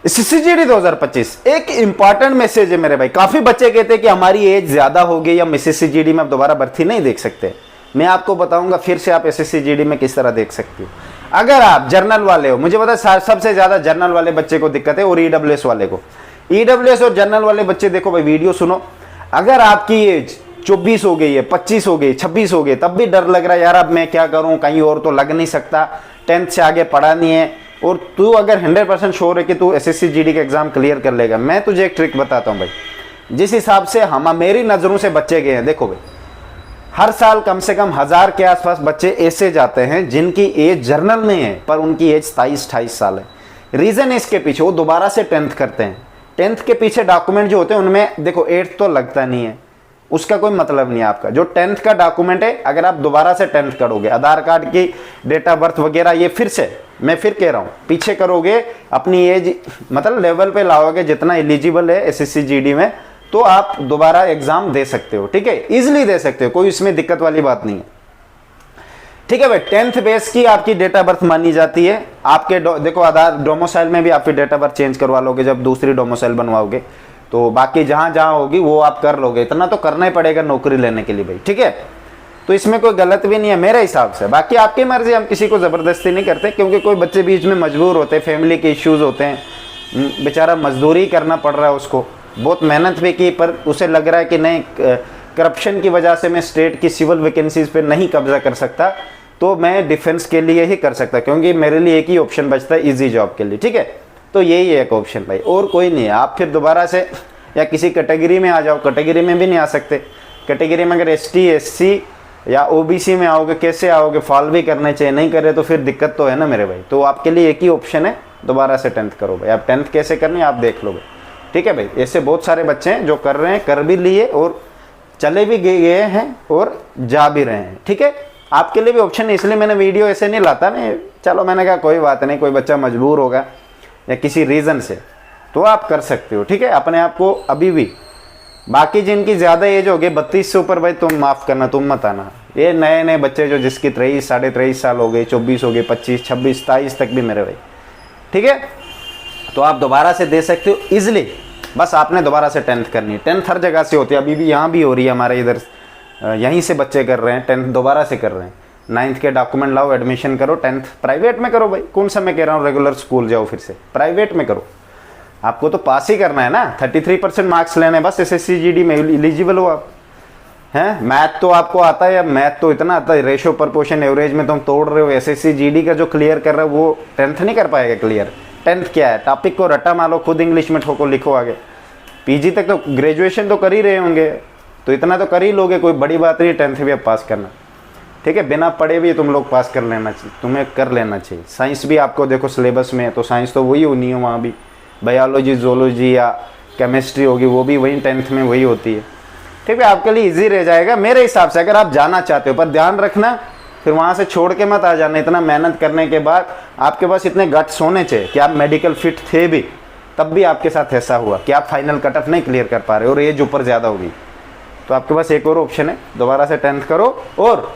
SSCGD 2025 एक important message है मेरे भाई। काफी बच्चे कहते हैं कि हमारी एज ज्यादा हो गई, हम SSCGD में अब दोबारा भर्ती नहीं देख सकते। मैं आपको बताऊंगा फिर से आप SSCGD में किस तरह देख सकते हो। अगर आप जर्नल वाले हो, मुझे पता है सबसे ज्यादा जर्नल वाले बच्चे को दिक्कत है और EWS वाले को। EWS और जर्नल वाले बच्चे देखो भाई, वीडियो सुनो। अगर आपकी एज 24 हो गई है, 25 हो गई, 26 हो गई, तब भी डर लग रहा है यार अब मैं क्या करूं, कहीं और तो लग नहीं सकता, 10th से आगे पढ़ा नहीं है, और तू अगर 100% श्योर है कि तू SSCGD का एग्जाम क्लियर कर लेगा, मैं तुझे एक ट्रिक बताता हूं भाई। जिस हिसाब से हम मेरी नजरों से बच्चे गए हैं, देखो भाई, हर साल कम से कम 1000 के आसपास बच्चे ऐसे जाते हैं जिनकी एज जर्नल में है पर उनकी एज 27-28 साल है। रीजन है इसके पीछे, वो दोबारा से 10th करते हैं। 10th के पीछे डॉक्यूमेंट जो होते हैं उनमें देखो 8th तो लगता नहीं है, उसका कोई मतलब नहीं है आपका। जो 10th का डॉक्यूमेंट है, अगर आप दोबारा से 10th करोगे, आधार कार्ड की डेट ऑफ बर्थ वगैरह, ये फिर से मैं फिर कह रहा हूँ, पीछे करोगे, अपनी एज मतलब लेवल पे लाओगे जितना एलिजिबल है SSCGD में, तो आप दोबारा एग्जाम दे सकते हो। ठीक है, इजिली दे सकते हो, कोई इसमें दिक्कत वाली बात नहीं है। ठीक है भाई, 10th बेस की आपकी डेट ऑफ बर्थ मानी जाती है। आपके देखो आधार डोमिसाइल में भी आपकी डेट ऑफ बर्थ चेंज करवा लोगे जब दूसरी डोमिसाइल बनवाओगे, तो बाकी जहां जहां होगी वो आप कर लोगे। इतना तो करना ही पड़ेगा नौकरी लेने के लिए भाई। ठीक है, तो इसमें कोई गलत भी नहीं है मेरे हिसाब से। बाकी आपकी मर्जी, हम किसी को जबरदस्ती नहीं करते, क्योंकि कोई बच्चे बीच में मजबूर होते हैं, फैमिली के इश्यूज होते हैं, बेचारा मजदूरी करना पड़ रहा है, उसको बहुत मेहनत भी की पर उसे लग रहा है कि नहीं, करप्शन की वजह से मैं स्टेट की सिविल वैकेंसीज पे नहीं कब्जा कर सकता, तो मैं डिफेंस के लिए ही कर सकता, क्योंकि मेरे लिए एक ही ऑप्शन बचता है इजी जॉब के लिए। ठीक है, तो यही है एक ऑप्शन भाई, और कोई नहीं है। आप फिर दोबारा से या किसी कैटेगरी में आ जाओ, कैटेगरी में भी नहीं आ सकते। कैटेगरी में अगर ST SC या OBC में आओगे, कैसे आओगे, फॉल भी करने चाहिए, नहीं करे तो फिर दिक्कत तो है ना मेरे भाई। तो आपके लिए एक ही ऑप्शन है, दोबारा से 10th करो भाई। आप 10th कैसे करनी है आप देख लो भाई। ठीक है भाई, ऐसे बहुत सारे बच्चे हैं जो कर रहे हैं, कर भी लिए और चले भी गए हैं और जा भी रहे हैं। ठीक है, आपके लिए भी ऑप्शन है, इसलिए मैंने वीडियो ऐसे नहीं लाता मैं। चलो मैंने कहा कोई बात नहीं, कोई बच्चा मजबूर होगा या किसी रीज़न से, तो आप कर सकते हो। ठीक है, अपने आप को अभी भी। बाकी जिनकी ज़्यादा एज हो गई 32 से ऊपर भाई, तुम माफ़ करना, तुम मत आना। ये नए नए बच्चे जो जिसकी 23 साढ़े 23 साल हो गए, 24 हो गए, 25 26 27 तक भी मेरे भाई। ठीक है, तो आप दोबारा से दे सकते हो इजिली, बस आपने दोबारा से 10th करनी है। 10th हर जगह से होती है, अभी भी यहाँ भी हो रही है हमारे इधर, यहीं से बच्चे कर रहे हैं 10th दोबारा से कर रहे हैं। 9th के डॉक्यूमेंट लाओ, एडमिशन करो, 10th प्राइवेट में करो भाई। कौन सा मैं कह रहा हूँ रेगुलर स्कूल जाओ, फिर से प्राइवेट में करो। आपको तो पास ही करना है ना, 33% मार्क्स लेने, बस SSCGD में एलिजिबल हो आप। हैं, मैथ तो आपको आता है, मैथ तो इतना आता है, रेशो प्रपोर्शन एवरेज में तुम तोड़ रहे हो। SSCGD का जो क्लियर कर रहा है वो 10th नहीं कर पाएगा क्लियर। 10th क्या है, टॉपिक को रटा मारो, खुद इंग्लिश में ठोको, लिखो आगे। PG तक तो ग्रेजुएशन तो कर ही रहे होंगे, तो इतना तो कर ही लोगे, कोई बड़ी बात नहीं 10th भी अब पास करना। ठीक है, बिना पढ़े भी तुम लोग पास कर लेना चाहिए, तुम्हें कर लेना चाहिए। साइंस भी आपको देखो सिलेबस में है, तो साइंस तो वही होनी है वहाँ भी। बायोलॉजी जोलॉजी या केमिस्ट्री होगी वो भी वही 10th में वही होती है। ठीक है, आपके लिए इजी रह जाएगा मेरे हिसाब से, अगर आप जाना चाहते हो। पर ध्यान रखना, फिर वहाँ से छोड़ के मत आ जाना। इतना मेहनत करने के बाद आपके पास इतने गट्स होने चाहिए कि आप मेडिकल फिट थे भी, तब भी आपके साथ ऐसा हुआ कि आप फाइनल कट ऑफ नहीं क्लियर कर पा रहे और एज ऊपर ज़्यादा होगी। तो आपके पास एक और ऑप्शन है, दोबारा से 10th करो, और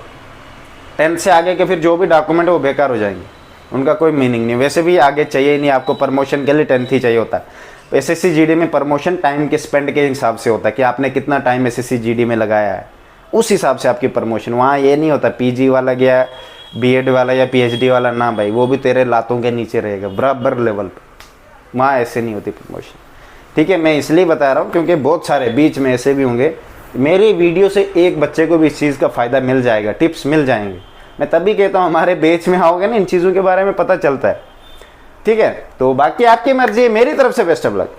10th से आगे के फिर जो भी डॉक्यूमेंट है वो बेकार हो जाएंगे, उनका कोई मीनिंग नहीं। वैसे भी आगे चाहिए ही नहीं आपको, प्रमोशन के लिए 10th ही चाहिए होता है। SSCGD में प्रमोशन टाइम के स्पेंड के हिसाब से होता है कि आपने कितना टाइम SSCGD में लगाया है, उस हिसाब से आपकी प्रमोशन। वहाँ ये नहीं होता PG वाला गया, BEd वाला या PhD वाला, ना भाई, वो भी तेरे लातों के नीचे रहेगा बराबर लेवल पर। वहाँ ऐसे नहीं होती प्रमोशन। ठीक है, मैं इसलिए बता रहा हूँ क्योंकि बहुत सारे बीच में ऐसे भी होंगे। मेरी वीडियो से एक बच्चे को भी इस चीज़ का फ़ायदा मिल जाएगा, टिप्स मिल जाएंगे। मैं तभी कहता हूँ हमारे बैच में आओगे ना, इन चीज़ों के बारे में पता चलता है। ठीक है, तो बाकी आपकी मर्जी है, मेरी तरफ से बेस्ट ऑफ लक।